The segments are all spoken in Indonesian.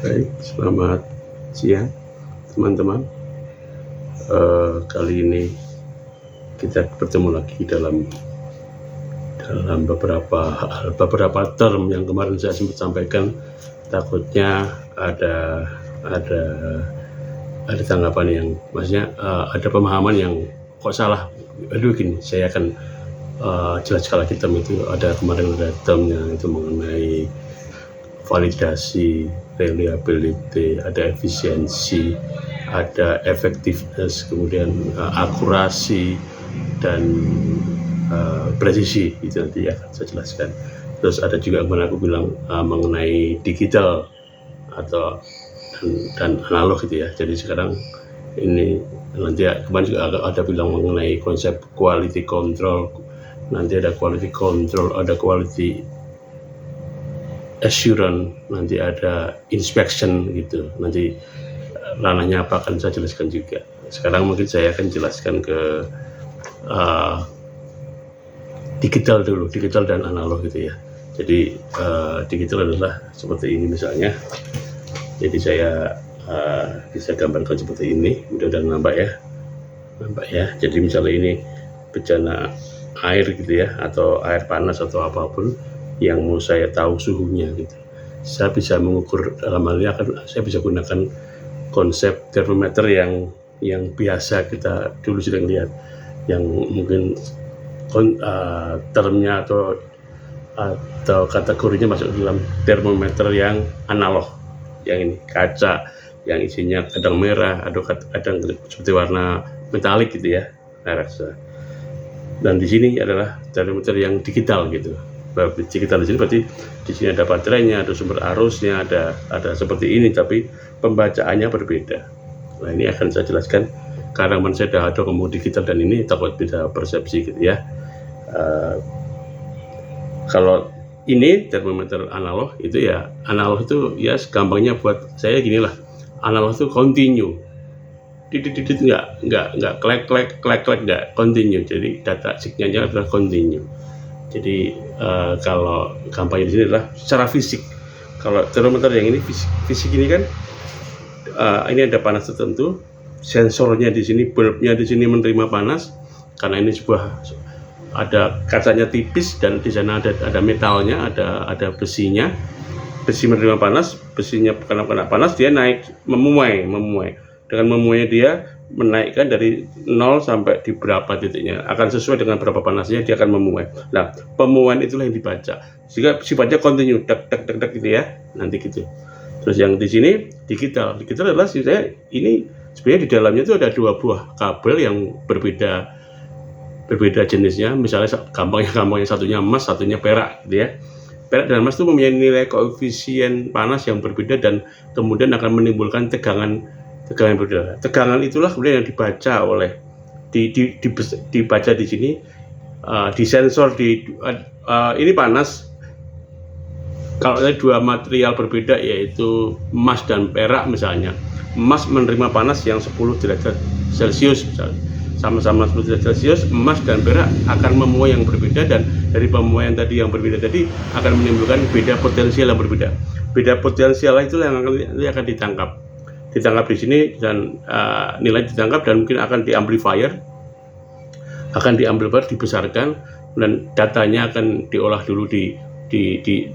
Baik, selamat siang teman-teman. Kali ini kita bertemu lagi dalam beberapa term yang kemarin saya sempat sampaikan. Takutnya ada tanggapan yang, maksudnya ada pemahaman yang kok salah. Aduh gini, saya akan jelaskan lagi term itu. Kemarin ada termnya itu mengenai validasi, reliability, ada efisiensi, ada effectiveness, kemudian akurasi dan presisi. Itu nanti akan saya jelaskan. Terus ada juga kemarin aku bilang mengenai digital atau dan analog gitu ya. Jadi sekarang ini nanti kemarin juga ada bilang mengenai konsep quality control. Nanti ada quality control, ada quality assurance, nanti ada inspection gitu. Nanti ranahnya apa akan saya jelaskan juga. Sekarang mungkin saya akan jelaskan ke digital dulu, digital dan analog gitu ya. Jadi digital adalah seperti ini misalnya. Jadi saya bisa gambarkan seperti ini, mudah-mudahan nampak ya. Jadi misalnya ini bencana air gitu ya, atau air panas atau apapun yang mau saya tahu suhunya gitu. Saya bisa mengukur, dalam hal ini saya bisa gunakan konsep termometer yang biasa kita dulu sudah lihat, yang mungkin termnya atau kategorinya masuk dalam termometer yang analog, yang ini kaca yang isinya kadang merah atau kadang seperti warna metalik gitu ya, rasa. Dan di sini adalah termometer yang digital gitu. Digital di sini berarti di sini ada baterainya, ada sumber arusnya, ada seperti ini, tapi pembacaannya berbeda. Nah, ini akan saya jelaskan karena saya sudah ada ngomong digital dan ini takut beda persepsi gitu ya. Kalau ini termometer analog itu ya, analog itu ya gampangnya buat saya ginilah, analog itu continue, nggak klek nggak continue. Jadi data signalnya adalah continue. Jadi kalau gampangnya di sini adalah secara fisik. Kalau termometer yang ini fisik ini kan ini ada panas tertentu, sensornya di sini, bulbnya di sini menerima panas karena ini ada kacanya tipis dan di sana ada metalnya, ada besinya. Besi menerima panas, besinya kena panas, dia naik, memuai. Dengan memuainya dia menaikkan dari 0 sampai di berapa titiknya, akan sesuai dengan berapa panasnya dia akan memuai. Nah, pemuaian itulah yang dibaca. Sehingga sifatnya continue, dak gitu ya, nanti gitu. Terus yang di sini digital adalah ini sebenarnya di dalamnya itu ada dua buah kabel yang berbeda jenisnya. Misalnya gampangnya satunya emas, satunya perak gitu ya. Perak dan emas itu mempunyai nilai koefisien panas yang berbeda dan kemudian akan menimbulkan tegangan berbeda. Tegangan itulah kemudian yang dibaca oleh dibaca di sini, di sensor ini panas. Kalau ada dua material berbeda yaitu emas dan perak misalnya, emas menerima panas yang 10 derajat Celcius misalnya, sama-sama 10 derajat Celcius, emas dan perak akan memuai yang berbeda, dan dari pemuaian tadi yang berbeda tadi akan menimbulkan beda potensial yang berbeda. Beda potensial itulah yang akan ditangkap di sini, dan nilai ditangkap dan mungkin akan dibesarkan, dan datanya akan diolah dulu,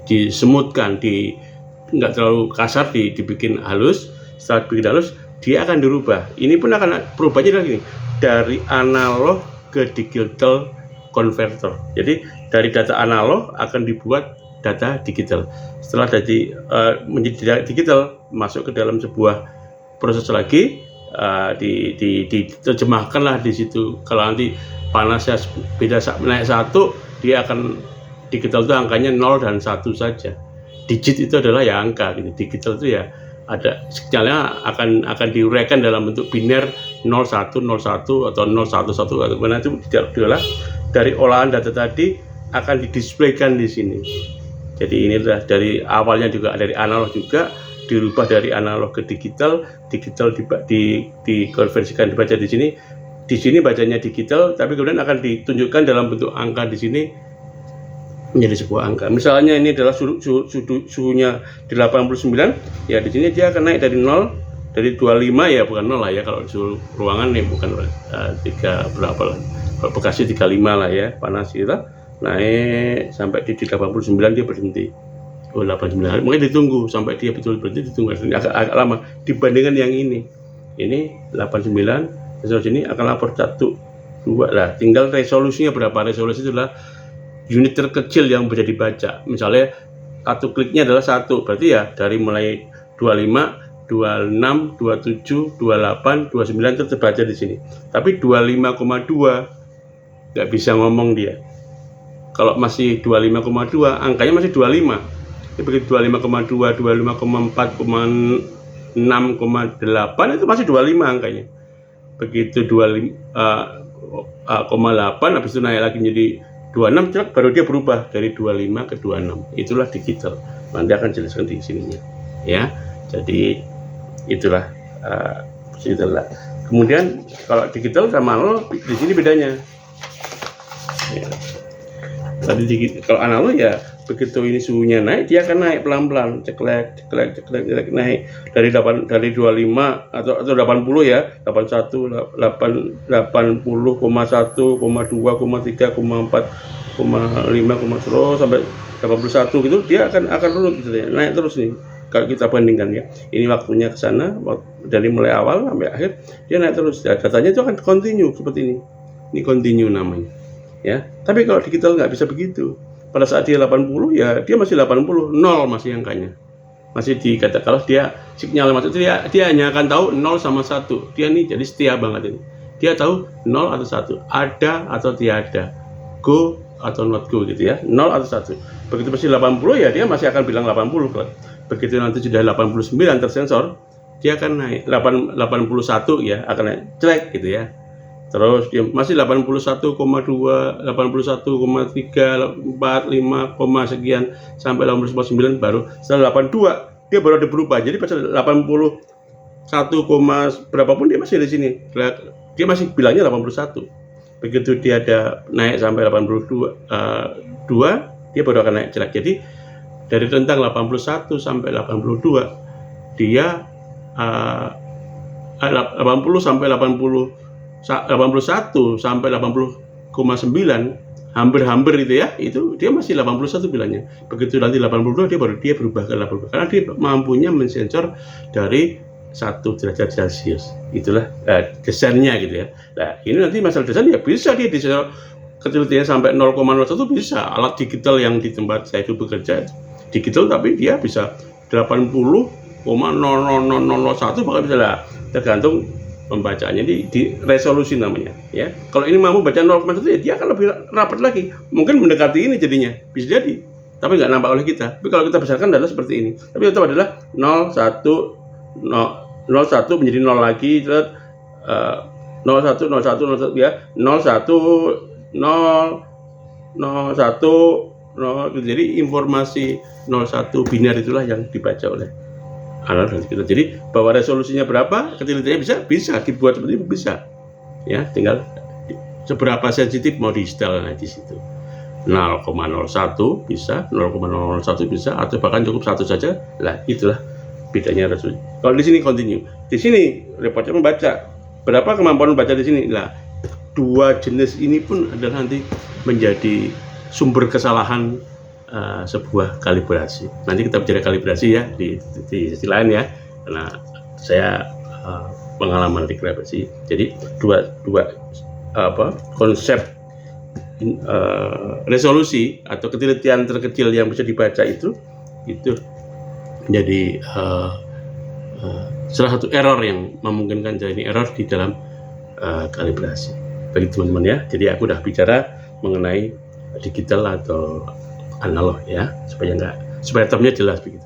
disemutkan, nggak terlalu kasar, dibikin halus. Setelah dibikin halus, dia akan dirubah. Ini pun akan perubahannya lagi dari analog ke digital converter. Jadi dari data analog akan dibuat data digital. Setelah menjadi digital, masuk ke dalam sebuah proses lagi, diterjemahkanlah di situ. Kalau nanti panasnya beda naik 1, dia akan digital itu angkanya 0 dan 1 saja. Digit itu adalah ya angka gitu. Digital itu ya ada sinyalnya akan diuraikan dalam bentuk biner 0101 atau 011 atau mana, itu adalah dari olahan data tadi akan didisplaykan di sini. Jadi ini adalah dari awalnya juga dari analog juga dirubah dari analog ke digital dikonversikan, dibaca di sini. Di sini bacanya digital, tapi kemudian akan ditunjukkan dalam bentuk angka di sini menjadi sebuah angka. Misalnya ini adalah suhunya di 89, ya di sini dia akan naik dari 0, dari 25 ya, bukan 0 lah ya, kalau suhu ruangan nih bukan 3 berapa lah, kalau Bekasi 35 lah ya, panas gitu, naik sampai di 89 dia berhenti. 89, mungkin ditunggu sampai dia betul berhenti, ditunggu agak lama dibandingkan yang ini 89, resolusi ini akan lapor 1, 2 lah, tinggal resolusinya berapa. Resolusi itu adalah unit terkecil yang bisa dibaca. Misalnya satu kliknya adalah 1, berarti ya dari mulai 25, 26, 27, 28, 29 itu terbaca di sini. Tapi 25,2 nggak bisa ngomong dia. Kalau masih 25,2, angkanya masih 25. Ini begitu 25,2, 25,4, 6,8 itu masih 25 angkanya. Begitu 25,8 habis itu naik lagi menjadi 26, baru dia berubah dari 25 ke 26. Itulah digital. Nanti akan jelaskan di sininya. Ya. Jadi itulah digital. Kemudian kalau digital sama analog di sini bedanya. Ya. Tadi kalau analog ya begitu ini suhunya naik, dia akan naik pelan-pelan, ceklek naik dari 25 atau 80 ya, 81, 80,1, 2,3, 4, 5, terus sampai 81 gitu, dia akan turun gitu ya, naik terus nih. Kalau kita bandingkan ya, ini waktunya ke sana dari mulai awal sampai akhir dia naik terus. Ya, datanya itu akan continue seperti ini. Ini continue namanya. Ya, tapi kalau digital nggak bisa begitu. Pada saat dia 80 ya dia masih 80, 0 masih angkanya. Masih dikata kalau dia sinyal masuk dia hanya akan tahu 0 sama 1. Dia nih jadi setia banget ini. Dia tahu 0 atau 1, ada atau tiada, go atau not go gitu ya, 0 atau 1. Begitu masih 80 ya dia masih akan bilang 80. Begitu nanti sudah 89 tersensor, dia akan naik 81 ya, akan naik jelek gitu ya. Terus dia masih 81,2, 81,3, 4, 5, sekian sampai 89, baru setelah 82 dia baru ada berubah. Jadi pas 81, berapapun dia masih di sini. Dia masih bilangnya 81. Begitu dia ada naik sampai 82, dia baru akan naik jelek. Jadi dari rentang 81 sampai 82 dia 80 sampai 81 sampai 80,9 hampir itu ya, itu dia masih 81 bilangnya. Begitu nanti 82 dia berubah ke 80 karena dia mampunya mensensor dari 1 derajat Celcius. Itulah desainnya gitu ya. Nah ini nanti masalah desain ya bisa dia disensor ketelitiannya sampai 0,01 bisa. Alat digital yang di tempat saya itu bekerja digital, tapi dia bisa 80,00001 bahkan bisa lah, tergantung pembacaannya di resolusi namanya ya. Kalau ini mampu baca 0,1 ya dia akan lebih rapat lagi, mungkin mendekati ini jadinya, bisa jadi, tapi nggak nampak oleh kita. Tapi kalau kita besarkan adalah seperti ini, tapi tetap adalah 01 menjadi 0 lagi, 01 ya, 01 jadi informasi 01 binar itulah yang dibaca oleh analog kita. Jadi bahwa resolusinya berapa, ketelitiannya bisa dibuat seperti itu, bisa ya, tinggal seberapa sensitif mau di setel di situ. 0,01 bisa, 0,01 bisa, atau bahkan cukup 1 saja. Lah itulah bedanya resolusi. Kalau di sini continue, di sini reportnya membaca berapa kemampuan membaca di sini. Lah dua jenis ini pun adalah nanti menjadi sumber kesalahan sebuah kalibrasi. Nanti kita bicara kalibrasi ya di sisi lain ya, karena saya pengalaman di kalibrasi. Jadi dua konsep resolusi atau ketelitian terkecil yang bisa dibaca itu menjadi salah satu error yang memungkinkan terjadi error di dalam kalibrasi. Bagi teman-teman ya. Jadi aku udah bicara mengenai digital atau analog ya, supaya termnya jelas begitu.